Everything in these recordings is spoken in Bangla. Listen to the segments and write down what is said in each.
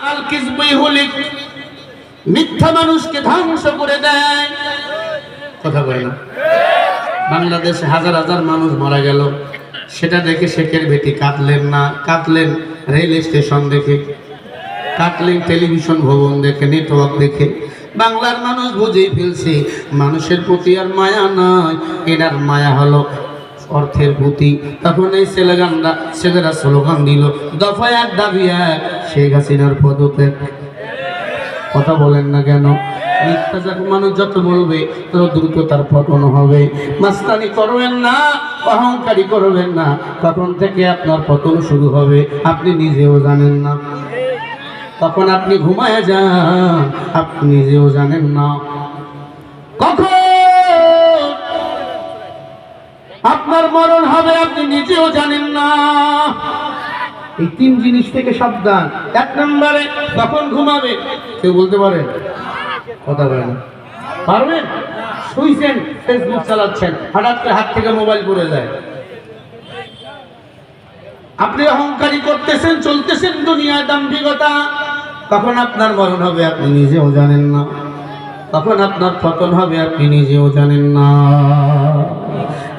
আল কিযবু ইহলিক, মিথ্যা মানুষকে ধ্বংস করে দেয়। কথা বলে না? বাংলাদেশে হাজার হাজার মানুষ মারা গেল, সেটা দেখে শেখের বেটি কাঁদলেন না? কাঁদলেন রেল স্টেশন দেখে, কাঁদলেন টেলিভিশন ভবন দেখে, নেটওয়ার্ক দেখে। বাংলার মানুষ বুঝেই ফেলছে মানুষের প্রতি আর মায়া নয়, এনার মায়া হলো অর্থের প্রতি। তখন এই ছেলেরা স্লোগান দিল, দফা এক দাবি এক, শেখ হাসিনার পদত্যাগ। কথা বলেন না কেন? মিথ্যা মানুষ যত বলবে তত দ্রুত তার পতন হবে। মাস্তানি করবেন না, অহংকারী করবেন না, কখন থেকে আপনার পতন শুরু হবে আপনি নিজেও জানেন না। তখন আপনি ঘুমায় যান, আপনি নিজেও জানেন না কখন আপনার মরণ হবে, আপনি নিজেও জানেন না। এই তিন জিনিস থেকে সাবধান। এক নম্বরে কখন ঘুমাবে, কেউ বলতে পারেন? কথা বলেন, পারবেন? শুইছেন, ফেসবুক চালাচ্ছেন, হঠাৎ করে হাত থেকে মোবাইল পড়ে যায়। আপনি অহংকারী করতেছেন, চলতেছেন দুনিয়ার দাম্ভিকতা। কখন আপনার মরণ হবে আপনি নিজেও জানেন না, কখন আপনার পতন হবে আপনি নিজেও জানেন না।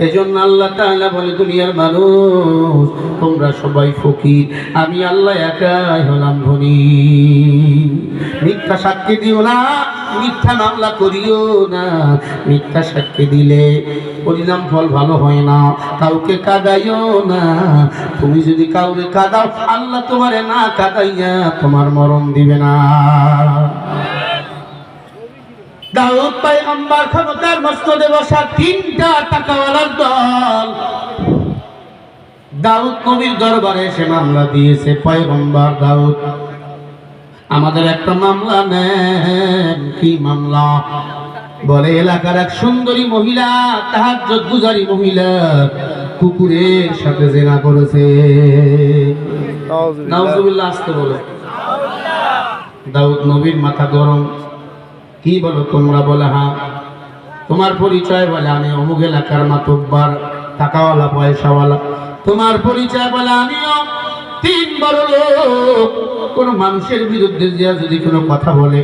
এজন্য আল্লাহ তাআলা বলে, দুনিয়ার মানুষ তোমরা সবাই ফকির, আমি আল্লাহ একাই হলাম ধনী। মিথ্যা সাক্ষী দিও না, মিথ্যা মামলা করিও না। মিথ্যা সাক্ষী দিলে পরিণাম ফল ভালো হয় না। কাউকে কাঁদাইও না। তুমি যদি কাউকে কাঁদাও, আল্লাহ তোমারে না কাঁদাইয়া তোমার মরণ দিবে না। দাউদ পয়গম্বর ক্ষমতার মসনদে বসা তিনটা টাকাওয়ালার দল দাউদ নবীর দরবারে এসে মামলা দিয়েছে। পয়গম্বর দাউদ, আমাদের একটা মামলা নেন। কি মামলা? বলে এলাকার এক সুন্দরী মহিলা, তাহাজ্জুদ গুজারি মহিলা, কুকুরের সাথে জিনা করেছে। নাউজুবিল্লাহ, আসতে বলে। দাউদ নবীর মাথা গরম। কি বলো তোমরা? বলে হ্যাঁ। তোমার পরিচয়? বলে আমি অমুক এলাকার মাতব্বার, টাকাওয়ালা, পয়সাওয়ালা। তোমার পরিচয়? বলে আমিও তিন বড় লোক। কোন মানুষের বিরুদ্ধে যদি কোনো কথা বলে,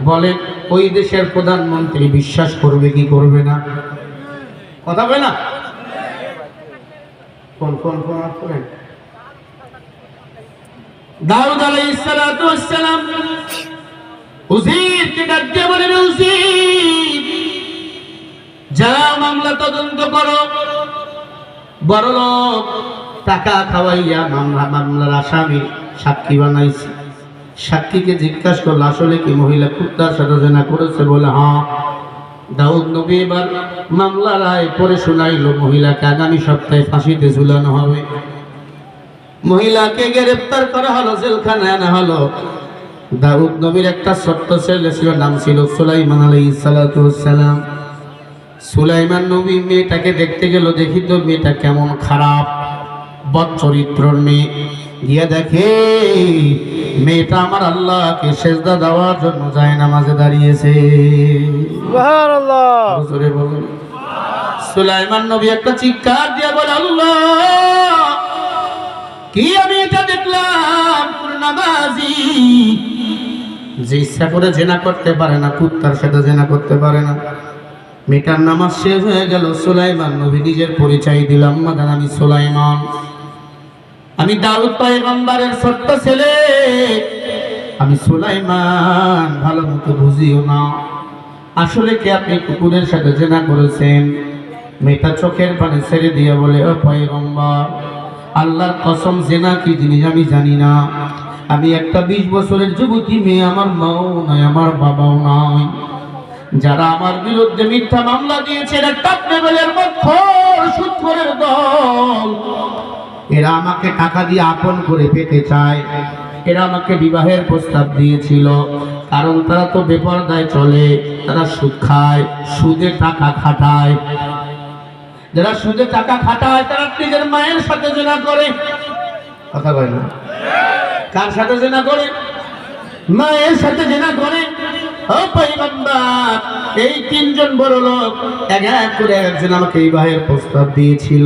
বলে ওই দেশের প্রধানমন্ত্রী বিশ্বাস করবে কি করবে না? কথা বলে না? কোন কোন কোন করেন? দাউদ আলাইহিস সালাতু ওয়াস সালাম উজিরকে ডাক দিয়ে বলে, উজির, যাও মামলা তদন্ত করো। বড় লোক টাকা খাওয়াইয়া মামলার আসামি সাক্ষী বানাইছে। সাক্ষীকে জিজ্ঞাসা করলো, আসলে কি মহিলা কুত্তার সাথে জিনা করেছে? বলে হ্যাঁ। দাউদ নবী এবার মামলার রায় পড়ে শোনাইলো, মহিলাকে আগামী সপ্তাহে ফাঁসিতে ঝুলানো হবে। মহিলাকে গ্রেফতার করা হলো, জেলখানায় আনা হলো। দাউদ নবীর একটা ছোট্ট ছেলে ছিল, নাম ছিল সুলাইমান আলাইহিস সালাতু ওয়াস সালাম। সুলাইমান নবী মেয়েটাকে দেখতে গেল, দেখি তো মেয়েটা কেমন খারাপ, বদ চরিত্রর মেয়ে। গিয়ে দেখে মেয়েটা আমার আল্লাহকে সেজদা দেওয়ার জন্য জায়নামাজে দাঁড়িয়েছে। সুবহানাল্লাহ, জোরে বলুন। সুলাইমান নবী একটা চিৎকার দিয়ে বলে, আল্লাহ, কি আমি এটা দেখলাম? নামাজি যে ইচ্ছা করে জেনা করতে পারে না, কুত্তার সাথে জেনা করতে পারে না। মেয়েটার নামাজ শেষ হয়ে গেল। সুলাইমান নবী নিজের পরিচয় দিলাম, মাদান আমি সুলাইমান, আমি দাউদ পয়গম্বরের ছোট্ট ছেলে, আমি সুলাইমান। ভালো মতো বুঝিও না, আসলে কি আপনি কুকুরের সাথে জেনা করেছেন? মেয়েটা চোখের পানি ছেড়ে দিয়ে বলে, ও পয়গম্বর, আল্লাহর কসম, জেনা কি জিনিস আমি জানি না। আমি একটা 20 বছরের যুবতী মেয়ে, আমার মাও নয়, আমার বাবাও নয়। যারা আমার বিরুদ্ধে মিথ্যা মামলা দিয়েছে, এরা টপ লেভেলের মক্খর সুদখোরের দল। এরা আমাকে টাকা দিয়ে আপন করে পেতে চায়। এরা আমাকে বিবাহের প্রস্তাব দিয়েছিল, কারণ তারা তো বেপরদায় চলে, তারা সুদ খায়, সুদে টাকা খাটায়। যারা সুদে টাকা খাটায় তারা নিজের মায়ের সাথে জেনা করে। কথা বলে না? কার সাথে জেনা করে? মায়ের সাথে জেনা করে। ও পয়গম্বর, এই তিনজন বড় লোক এক এক করে একজন আমাকে বিবাহের প্রস্তাব দিয়েছিল।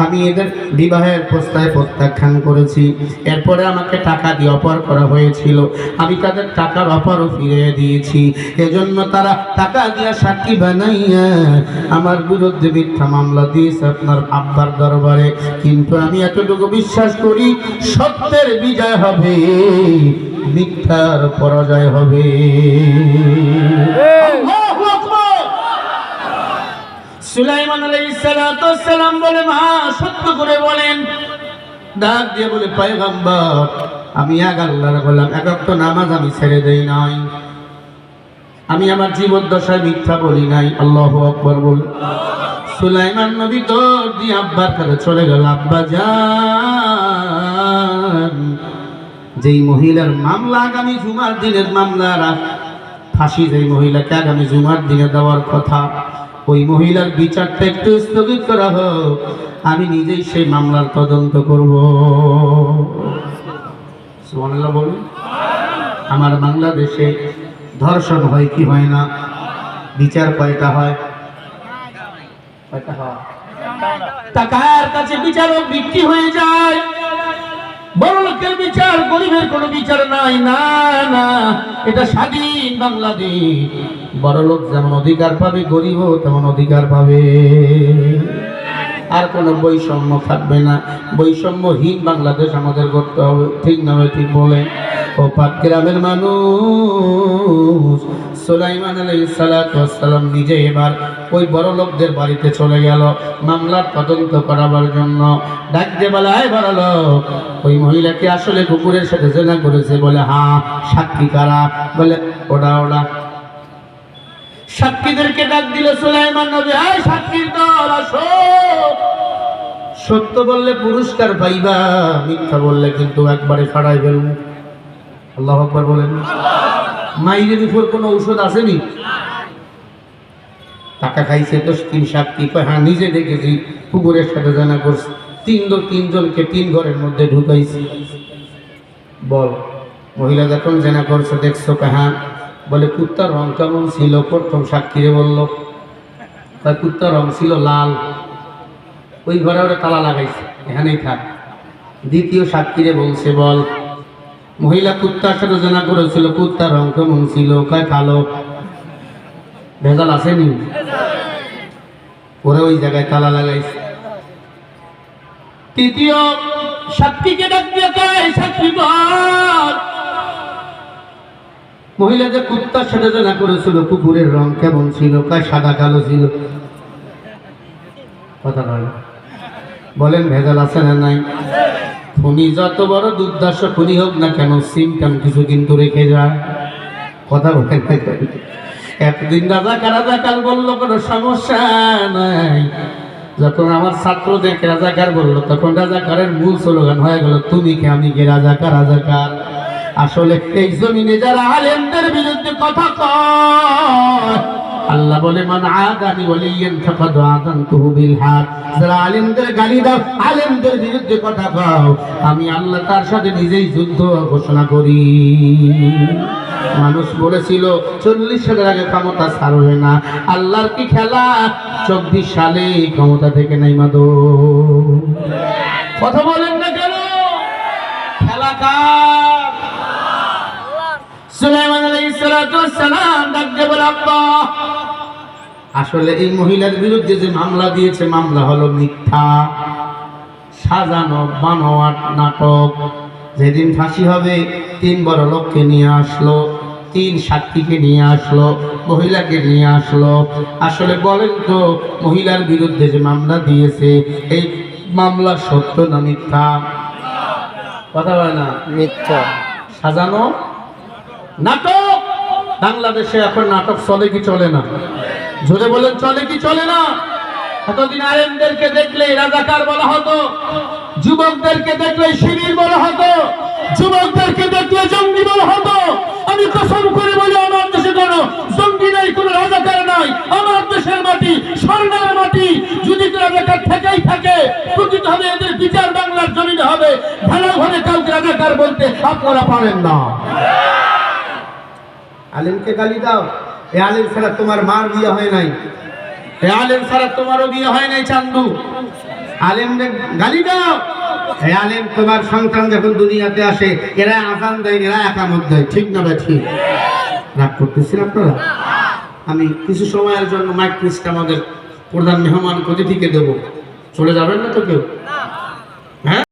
আমি এদের বিবাহের প্রস্তাবে প্রত্যাখ্যান করেছি। এরপরে আমাকে টাকা দিয়ে অফার করা হয়েছিল, আমি তাদের টাকার অফারও ফিরিয়ে দিয়েছি। এজন্য তারা টাকা দিয়ে সাক্ষী বানাইয়া আমার বিরুদ্ধে মিথ্যা মামলা দিয়েছে আপনার আব্বার দরবারে। কিন্তু আমি এতটুকু বিশ্বাস করি, সত্যের বিজয় হবে, মিথ্যার পরাজয় হবে। আল্লাহু আকবার। সুলাইমান আলাইহিস সালাতু ওয়াস সালাম বলে, মা সত্য করে বলেন। ডাক দিয়ে বলে, পয়গম্বর, আমি এক আল্লাহর গোলাম, এক ওয়াক্ত নামাজ আমি ছেড়ে দেই নাই, আমি আমার জীবদ্দশায় মিথ্যা বলি নাই। আল্লাহু আকবার বল। সুলাইমান নবী দৌড় দিয়ে আব্বার কাছে চলে গেল। আব্বা জান, যেই মহিলার মামলা আগামী জুমার দিনের মামলা, ফাঁসি যেই মহিলাকে আগামী জুমার দিনে দেওয়ার কথা, ওই মহিলার বিচারটা একটু স্থগিত করা হোক, আমি নিজেই সেই মামলার তদন্ত করব। সুবহানাল্লাহ বলুন। আমার বাংলাদেশে ধর্ষণ হয় কি হয় না? বিচার কয়টা হয়? কয়টা হয়? টাকার কাছে বিচারক বিক্রি হয়ে যায়। বড় লোকের বিচার, গরিবের কোনো বিচার নাই। না না, এটা স্বাধীন বাংলাদেশ। বড় লোক যেমন অধিকার পাবে, গরিবও তেমন অধিকার পাবে। আর কোনো বৈষম্য থাকবে না। বৈষম্যহীন বাংলাদেশ আমাদের করতে হবে, ঠিক না? ঠিক বলে। ও পাক গ্রামের মানুষ, সুলাইমান আলাইহিস সালাতু ওয়াস সালাম নিজে এবার ওই বড় লোকদের বাড়িতে চলে গেল মামলার তদন্ত করাবার জন্য। ডাক দিয়ে বলে, আয় বড় লোক, ওই মহিলাকে আসলে কুকুরের সাথে জেনা করেছে? বলে, হ্যাঁ। সাক্ষী কারা? বলে, ওরা ওরা। সাক্ষীদেরকে ডাক দিল সুলাইমান নবী, আয় সাক্ষীর দল আসো। সত্য বললে পুরস্কার পাইবা, মিথ্যা বললে কিন্তু একবারে ফাড়াই ফেলব। আল্লাহু আকবার বলেন। মাইরের উপর কোনো ঔষধ আসেনি? টাকা খাইছে তো তিন সাক্ষী কয়, হ্যাঁ নিজে দেখেছি কুকুরের সাথে জানা করছে, তিনজনকে 3 ঘরের মধ্যে ঢুকাইছি। বল, মহিলা যখন জানা করছে দেখছো? হ্যাঁ। বলে, কুত্তার রং কেমন ছিল? প্রথম সাক্ষীরে বলল, কুত্তার রং ছিল লাল। ওই ঘরে ওরা তালা লাগাইছে, এখানেই থাক। দ্বিতীয় সাক্ষীরে বলছে, বল, মহিলা কুত্তার সাথে জানা করেছিল, কুত্তার রং কেমন ছিল? কয় কালো। ভেজাল আসেনি? ওরা ওই জায়গায় তালা লাগাইছে। তৃতীয় সাক্ষীকে ডাক দিয়ে কয়, সাক্ষী বল, মহিলা যে কুত্তার সাথে জানা করেছিল, কুকুরের রং কেমন ছিল? কয় সাদা কালো ছিল। কথা বল, বলেন ভেজাল আছে না নাই? খুনি যত বড় দুর্দর্শ খুনি হোক না কেন, সিমটাম কিছু কিন্তু রেখে যায়। কথা বলেন। একদিন রাজাকার বললো, কোনো সমস্যা নাই। যখন আমার ছাত্রদেরকে রাজাকার বললো, তখন রাজাকারের মূল স্লোগান হয়ে গেল, তুমি কে আমি কে, রাজাকার রাজাকার। আসলে এই জমিনে যারা আলেমদের বিরুদ্ধে কথা কয়, আল্লাহ বলে, মান আদানি ওয়ালিয়ান ফাকাদ আযানতুহু বিল হক। যারা আলেমদের গালি দাও, আলেমদের বিরুদ্ধে কথা কও, আমি আল্লাহ তার সাথে নিজেই যুদ্ধ ঘোষণা করি। মানুষ বলেছিল 40 সালের আগে ক্ষমতা ছাড়বে না। আল্লাহর কি খেলা, 24 সালে ক্ষমতা থেকে নাইমা দো। কথা বলেন না কেন? খেলা কার? সুলাইমান আলাইহিস সালাতু ওয়াস সালাম ডাক দিয়ে বলে, আব্বা, আসলে এই মহিলার বিরুদ্ধে যে মামলা দিয়েছে, মামলা হলো মিথ্যা, সাজানো বানোয়াট নাটক। যেদিন ফাঁসি হবে, 3 বড় লোককে নিয়ে আসলো, 3 সাক্ষীকে নিয়ে আসলো, মহিলাকে নিয়ে আসলো। আসলে বলেন তো, মহিলার বিরুদ্ধে যে মামলা দিয়েছে, এই মামলা সত্য না মিথ্যা? কথা বলে না? মিথ্যা। সাজানো নাটক। বাংলাদেশে এখন নাটক চলে কি চলে না? জোরে বলেন, চলে কি চলে না? এতদিন আলেমদেরকে দেখলে রাজাকার বলা হতো, যুবকদেরকে দেখলে শিবির বলা হতো, যুবকদেরকে দেখলে জঙ্গি বলা হতো। আমি কসম করে বলি, আমার দেশে কোনো জঙ্গি নাই, কোনো রাজাকার নাই। আমার দেশের মাটি স্বর্ণের মাটি। যদি রাজাকার থেকেই থাকে, প্রকৃত হবে এদের বিচার বাংলার জমিনে হবে। ভালোভাবে কাউকে রাজাকার বলতে আপনারা পারেন না। আলেমকে গালি দাও, এ আলেম ছাড়া তোমার মার বিয়ে হয় নাই, এ আলেম ছাড়া তোমারও বিয়ে হয় নাই। চান্দু আলেমদের গালি দাও। এই আলেম তোমার সন্তান যখন দুনিয়াতে আসে এরা আযান দেয়, এরা একামত দেয়, ঠিক না ভাই? ঠিক। রাগ করতেছেন আপনারা? আমি কিছু সময়ের জন্য মাইক পিসটা আমাদের প্রধান মেহমান অতিথিকে দেবো। চলে যাবেন না তো কেউ? হ্যাঁ।